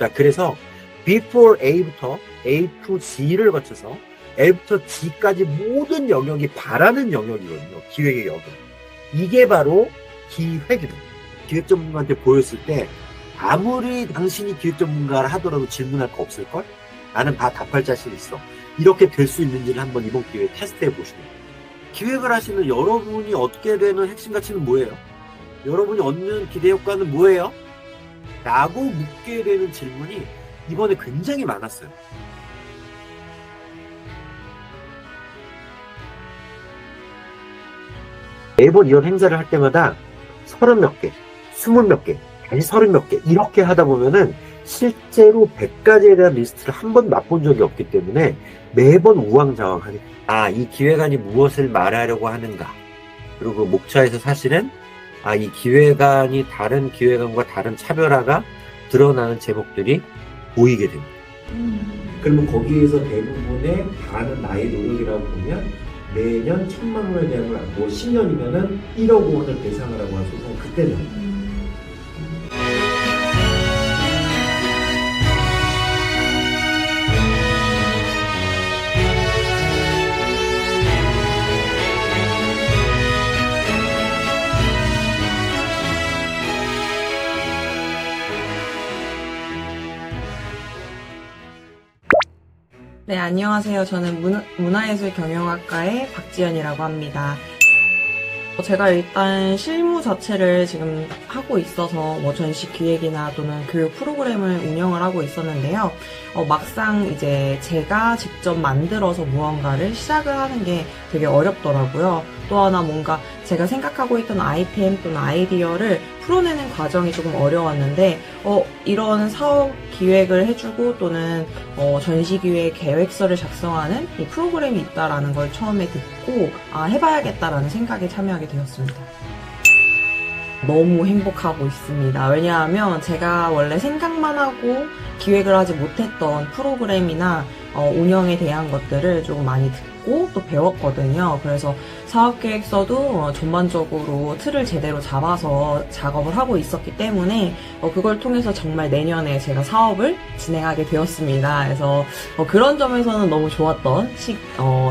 자, 그래서 before A부터 A to G를 거쳐서 L부터 G까지 모든 영역이 바라는 영역이거든요. 기획의 영역. 이게 바로 기획이다. 기획 전문가한테 보였을 때 아무리 당신이 기획 전문가를 하더라도 질문할 거 없을걸? 나는 다 답할 자신 있어. 이렇게 될 수 있는지를 한번 이번 기회에 테스트해 보시면 돼요. 기획을 하시는 여러분이 얻게 되는 핵심 가치는 뭐예요? 여러분이 얻는 기대 효과는 뭐예요? 라고 묻게 되는 질문이 이번에 굉장히 많았어요. 매번 이런 행사를 할 때마다 30몇 개, 20몇 개, 아니 30몇 개 이렇게 하다 보면은 실제로 100가지에 대한 리스트를 한 번 맛본 적이 없기 때문에 매번 우왕좌왕하게 이 기획안이 무엇을 말하려고 하는가, 그리고 목차에서 사실은 이 기획안이 다른 기획안과 다른 차별화가 드러나는 제목들이 보이게 됩니다. 그러면 거기에서 대부분의 반은 나의 노력이라고 보면 매년 1,000만 원에 대한 걸, 뭐 10년이면은 1억 원을 배상하라고 하셔서 그때는 네, 안녕하세요. 저는 문화예술경영학과의 박지연이라고 합니다. 제가 일단 실무 자체를 지금 하고 있어서 뭐 전시 기획이나 또는 교육 프로그램을 운영을 하고 있었는데요. 막상 이제 제가 직접 만들어서 무언가를 시작을 하는 게 되게 어렵더라고요. 또 하나 뭔가 제가 생각하고 있던 아이템 또는 아이디어를 풀어내는 과정이 조금 어려웠는데 이런 사업 기획을 해주고 또는 전시 기획 계획서를 작성하는 이 프로그램이 있다라는 걸 처음에 듣고 해봐야겠다라는 생각에 참여하게 되었습니다. 너무 행복하고 있습니다. 왜냐하면 제가 원래 생각만 하고 기획을 하지 못했던 프로그램이나 운영에 대한 것들을 조금 많이 듣고 또 배웠거든요. 그래서 사업계획서도 전반적으로 틀을 제대로 잡아서 작업을 하고 있었기 때문에 그걸 통해서 정말 내년에 제가 사업을 진행하게 되었습니다. 그래서 그런 점에서는 너무 좋았던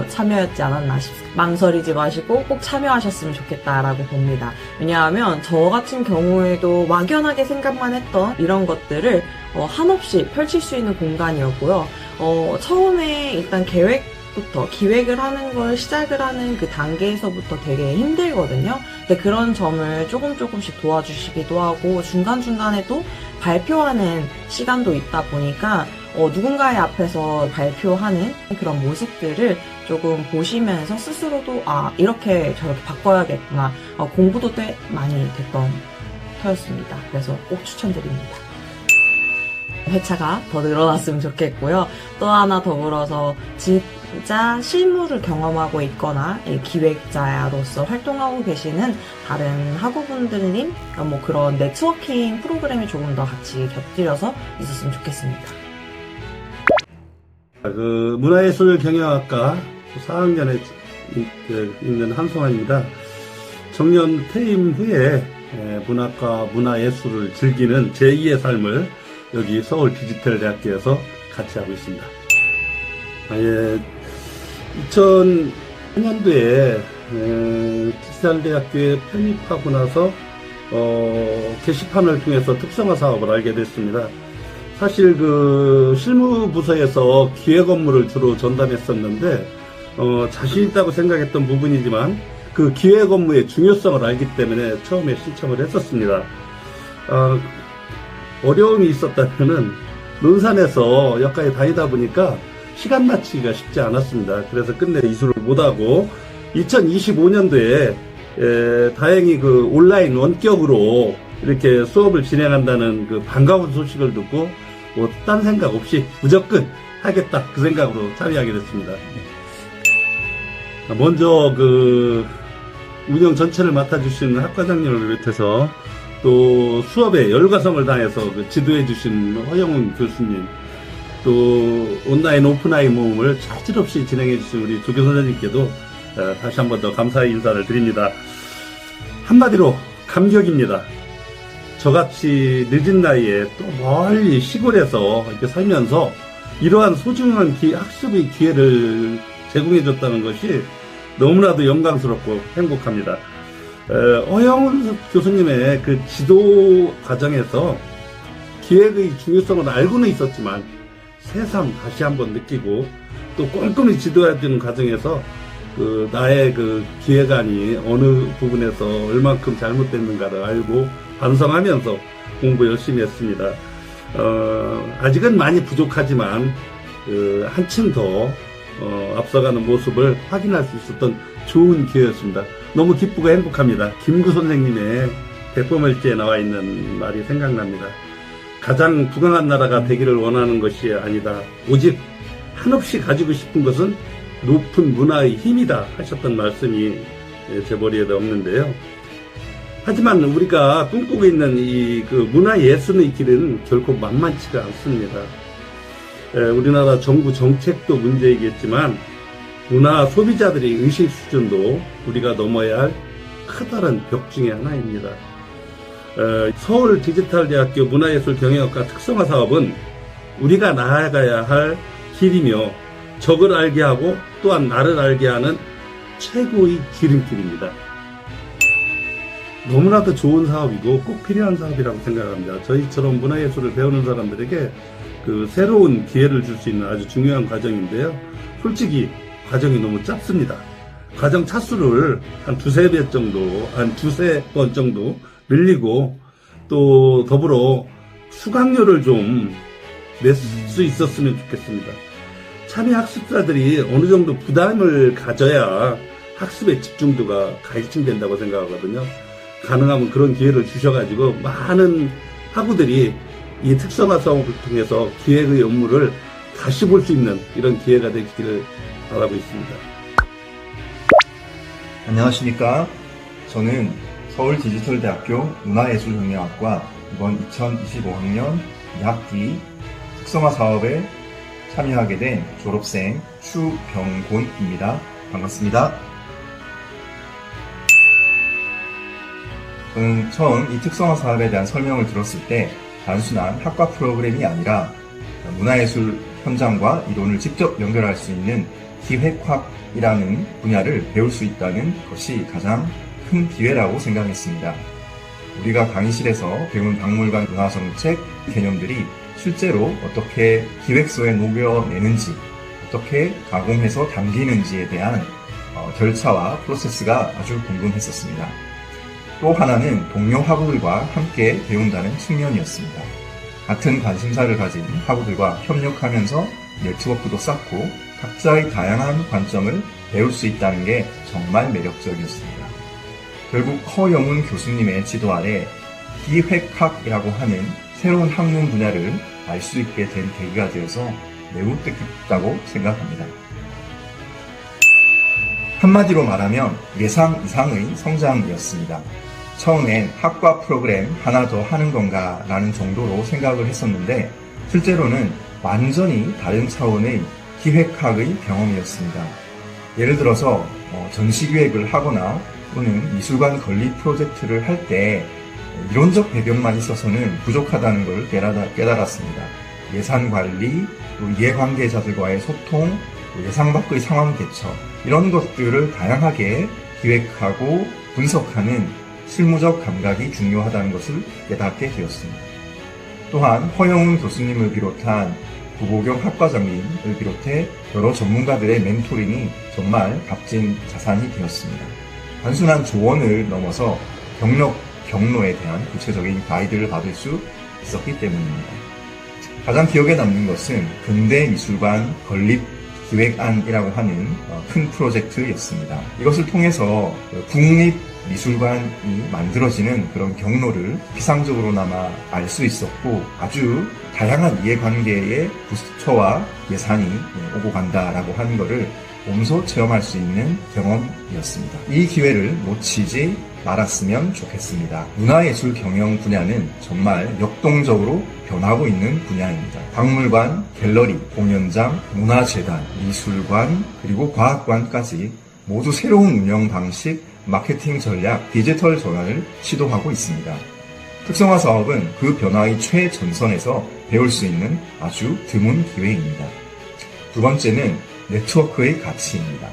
참여였지 않았나 싶습니다. 망설이지 마시고 꼭 참여하셨으면 좋겠다라고 봅니다. 왜냐하면 저 같은 경우에도 막연하게 생각만 했던 이런 것들을 한없이 펼칠 수 있는 공간이었고요. 처음에 일단 기획을 하는 걸 시작을 하는 그 단계에서부터 되게 힘들거든요. 근데 그런 점을 조금씩 도와주시기도 하고 중간중간에도 발표하는 시간도 있다 보니까 누군가의 앞에서 발표하는 그런 모습들을 조금 보시면서 스스로도 이렇게 저렇게 바꿔야겠구나, 공부도 꽤 많이 됐던 터였습니다. 그래서 꼭 추천드립니다. 회차가 더 늘어났으면 좋겠고요. 또 하나 더불어서 진짜 실무를 경험하고 있거나 기획자로서 활동하고 계시는 다른 학우분들님, 뭐 그런 네트워킹 프로그램이 조금 더 같이 곁들여서 있었으면 좋겠습니다. 문화예술경영학과 4학년에 있는 한송환입니다. 정년 퇴임 후에 문학과 문화예술을 즐기는 제2의 삶을 여기 서울 디지털대학교에서 같이 하고 있습니다. 2000년도에 디지털대학교에 편입하고 나서 게시판을 통해서 특성화 사업을 알게 됐습니다. 사실 실무부서에서 기획 업무를 주로 전담했었는데 자신 있다고 생각했던 부분이지만 그 기획 업무의 중요성을 알기 때문에 처음에 신청을 했었습니다. 어려움이 있었다면은 논산에서 여기까지 다니다 보니까 시간 맞추기가 쉽지 않았습니다. 그래서 끝내 이수를 못하고 2025년도에 다행히 온라인 원격으로 이렇게 수업을 진행한다는 반가운 소식을 듣고 딴 생각 없이 무조건 하겠다, 그 생각으로 참여하게 됐습니다. 먼저 운영 전체를 맡아주신 학과장님을 비롯해서 또 수업에 열과성을 다해서 지도해 주신 허영훈 교수님, 또 온라인 오프라인 모임을 차질없이 진행해 주신 우리 조교 선생님께도 다시 한 번 더 감사의 인사를 드립니다. 한마디로 감격입니다. 저같이 늦은 나이에 또 멀리 시골에서 이렇게 살면서 이러한 소중한 학습의 기회를 제공해줬다는 것이 너무나도 영광스럽고 행복합니다. 허영훈 교수님의 그 지도 과정에서 기획의 중요성을 알고는 있었지만 새삼 다시 한번 느끼고 또 꼼꼼히 지도해주는 과정에서 나의 기획안이 어느 부분에서 얼만큼 잘못됐는가를 알고 반성하면서 공부 열심히 했습니다. 아직은 많이 부족하지만 한층 더 앞서가는 모습을 확인할 수 있었던 좋은 기회였습니다. 너무 기쁘고 행복합니다. 김구 선생님의 백범일지에 나와 있는 말이 생각납니다. 가장 부강한 나라가 되기를 원하는 것이 아니다. 오직 한없이 가지고 싶은 것은 높은 문화의 힘이다 하셨던 말씀이 제 머리에 없는데요. 하지만 우리가 꿈꾸고 있는 이 문화예술의 길은 결코 만만치가 않습니다. 우리나라 정부 정책도 문제이겠지만 문화 소비자들의 의식 수준도 우리가 넘어야 할 커다란 벽 중에 하나입니다. 서울디지털대학교 문화예술경영학과 특성화 사업은 우리가 나아가야 할 길이며 적을 알게 하고 또한 나를 알게 하는 최고의 지름길입니다. 너무나도 좋은 사업이고 꼭 필요한 사업이라고 생각합니다. 저희처럼 문화예술을 배우는 사람들에게 새로운 기회를 줄 수 있는 아주 중요한 과정인데요. 솔직히 과정이 너무 짧습니다. 과정 차수를 한 두세 번 정도 늘리고 또 더불어 수강료를 좀 낼 수 있었으면 좋겠습니다. 참여 학습자들이 어느 정도 부담을 가져야 학습의 집중도가 갈증된다고 생각하거든요. 가능하면 그런 기회를 주셔가지고 많은 학우들이 이 특성화 사업을 통해서 기획의 업무를 다시 볼 수 있는 이런 기회가 되기를 바라고 있습니다. 안녕하십니까. 저는 서울디지털대학교 문화예술경영학과 이번 2025학년 2학기 특성화 사업에 참여하게 된 졸업생 추병곤입니다. 반갑습니다. 저는 처음 이 특성화 사업에 대한 설명을 들었을 때 단순한 학과 프로그램이 아니라 문화예술 현장과 이론을 직접 연결할 수 있는 기획학이라는 분야를 배울 수 있다는 것이 가장 큰 기회라고 생각했습니다. 우리가 강의실에서 배운 박물관 문화정책 개념들이 실제로 어떻게 기획서에 녹여내는지, 어떻게 가공해서 담기는지에 대한 절차와 프로세스가 아주 궁금했었습니다. 또 하나는 동료 학우들과 함께 배운다는 측면이었습니다. 같은 관심사를 가진 학우들과 협력하면서 네트워크도 쌓고 각자의 다양한 관점을 배울 수 있다는 게 정말 매력적이었습니다. 결국 허영훈 교수님의 지도 아래 기획학이라고 하는 새로운 학문 분야를 알 수 있게 된 계기가 되어서 매우 뜻깊다고 생각합니다. 한마디로 말하면 예상 이상의 성장이었습니다. 처음엔 학과 프로그램 하나 더 하는 건가 라는 정도로 생각을 했었는데 실제로는 완전히 다른 차원의 기획학의 경험이었습니다. 예를 들어서 전시기획을 하거나 또는 미술관 건립 프로젝트를 할 때 이론적 배경만 있어서는 부족하다는 걸 깨달았습니다. 예산 관리, 또 이해관계자들과의 소통, 또 예상 밖의 상황 대처 이런 것들을 다양하게 기획하고 분석하는 실무적 감각이 중요하다는 것을 깨닫게 되었습니다. 또한 허영훈 교수님을 비롯한 부보경 학과장님을 비롯해 여러 전문가들의 멘토링이 정말 값진 자산이 되었습니다. 단순한 조언을 넘어서 경로에 대한 구체적인 가이드를 받을 수 있었기 때문입니다. 가장 기억에 남는 것은 근대미술관 건립 기획안이라고 하는 큰 프로젝트였습니다. 이것을 통해서 국립미술관이 만들어지는 그런 경로를 피상적으로나마 알 수 있었고 아주 다양한 이해관계의 부처와 예산이 오고 간다라고 하는 것을 몸소 체험할 수 있는 경험이었습니다. 이 기회를 놓치지 말았으면 좋겠습니다. 문화예술 경영 분야는 정말 역동적으로 변하고 있는 분야입니다. 박물관, 갤러리, 공연장, 문화재단, 미술관, 그리고 과학관까지 모두 새로운 운영 방식, 마케팅 전략, 디지털 전환을 시도하고 있습니다. 특성화 사업은 그 변화의 최전선에서 배울 수 있는 아주 드문 기회입니다. 두 번째는 네트워크의 가치입니다.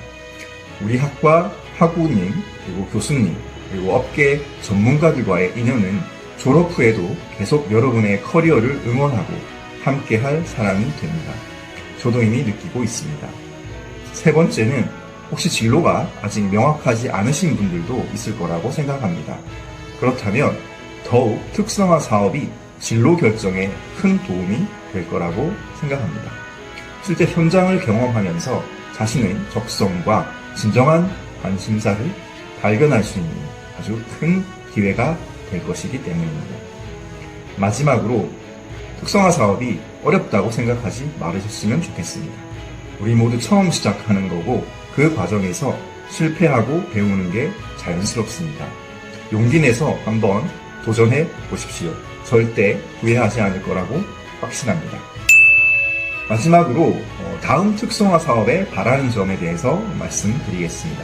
우리 학과 학우님, 그리고 교수님, 그리고 업계 전문가들과의 인연은 졸업 후에도 계속 여러분의 커리어를 응원하고 함께할 사람이 됩니다. 저도 이미 느끼고 있습니다. 세 번째는 혹시 진로가 아직 명확하지 않으신 분들도 있을 거라고 생각합니다. 그렇다면 더욱 특성화 사업이 진로 결정에 큰 도움이 될 거라고 생각합니다. 실제 현장을 경험하면서 자신의 적성과 진정한 관심사를 발견할 수 있는 아주 큰 기회가 될 것이기 때문입니다. 마지막으로 특성화 사업이 어렵다고 생각하지 말으셨으면 좋겠습니다. 우리 모두 처음 시작하는 거고 그 과정에서 실패하고 배우는 게 자연스럽습니다. 용기 내서 한번 도전해 보십시오. 절대 후회하지 않을 거라고 확신합니다. 마지막으로 다음 특성화 사업에 바라는 점에 대해서 말씀드리겠습니다.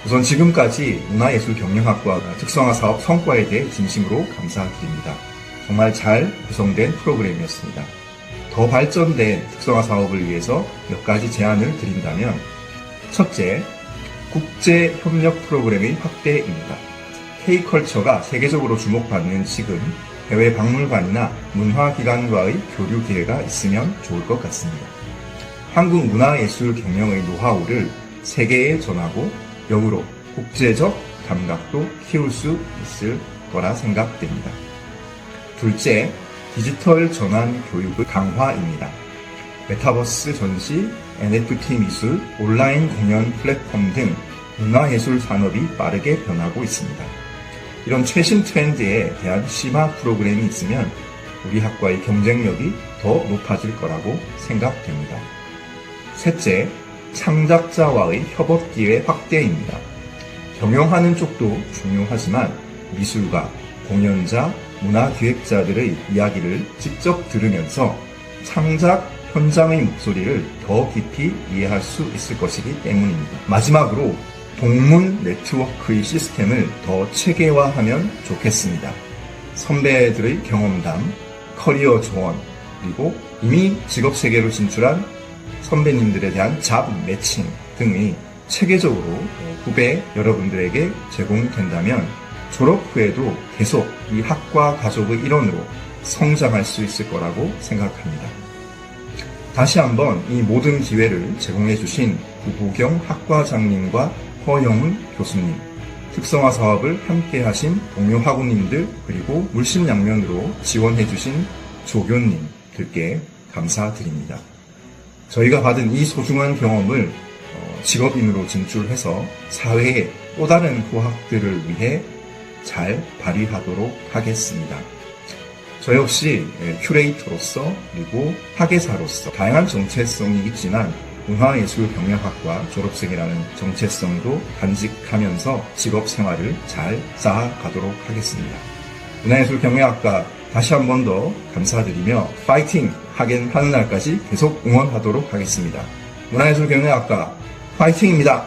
우선 지금까지 문화예술경영학과 특성화 사업 성과에 대해 진심으로 감사드립니다. 정말 잘 구성된 프로그램이었습니다. 더 발전된 특성화 사업을 위해서 몇 가지 제안을 드린다면, 첫째, 국제협력 프로그램의 확대입니다. K컬처가 세계적으로 주목받는 지금 해외 박물관이나 문화기관과의 교류 기회가 있으면 좋을 것 같습니다. 한국 문화예술 경영의 노하우를 세계에 전하고 역으로 국제적 감각도 키울 수 있을 거라 생각됩니다. 둘째, 디지털 전환 교육의 강화입니다. 메타버스 전시, NFT 미술, 온라인 공연 플랫폼 등 문화예술 산업이 빠르게 변하고 있습니다. 이런 최신 트렌드에 대한 심화 프로그램이 있으면 우리 학과의 경쟁력이 더 높아질 거라고 생각됩니다. 셋째, 창작자와의 협업 기회 확대입니다. 경영하는 쪽도 중요하지만 미술가, 공연자, 문화기획자들의 이야기를 직접 들으면서 창작 현장의 목소리를 더 깊이 이해할 수 있을 것이기 때문입니다. 마지막으로 동문 네트워크의 시스템을 더 체계화하면 좋겠습니다. 선배들의 경험담, 커리어 조언, 그리고 이미 직업세계로 진출한 선배님들에 대한 잡 매칭 등이 체계적으로 후배 여러분들에게 제공된다면 졸업 후에도 계속 이 학과 가족의 일원으로 성장할 수 있을 거라고 생각합니다. 다시 한번 이 모든 기회를 제공해 주신 구보경 학과장님과 허영훈 교수님, 특성화 사업을 함께 하신 동료 학우님들, 그리고 물심양면으로 지원해 주신 조교님들께 감사드립니다. 저희가 받은 이 소중한 경험을 직업인으로 진출해서 사회의 또 다른 후학들을 위해 잘 발휘하도록 하겠습니다. 저 역시 큐레이터로서 그리고 학예사로서 다양한 정체성이 있지만 문화예술경영학과 졸업생이라는 정체성도 간직하면서 직업 생활을 잘 쌓아가도록 하겠습니다. 문화예술경영학과 다시 한 번 더 감사드리며 파이팅 하는 날까지 계속 응원하도록 하겠습니다. 문화예술경영학과 파이팅입니다.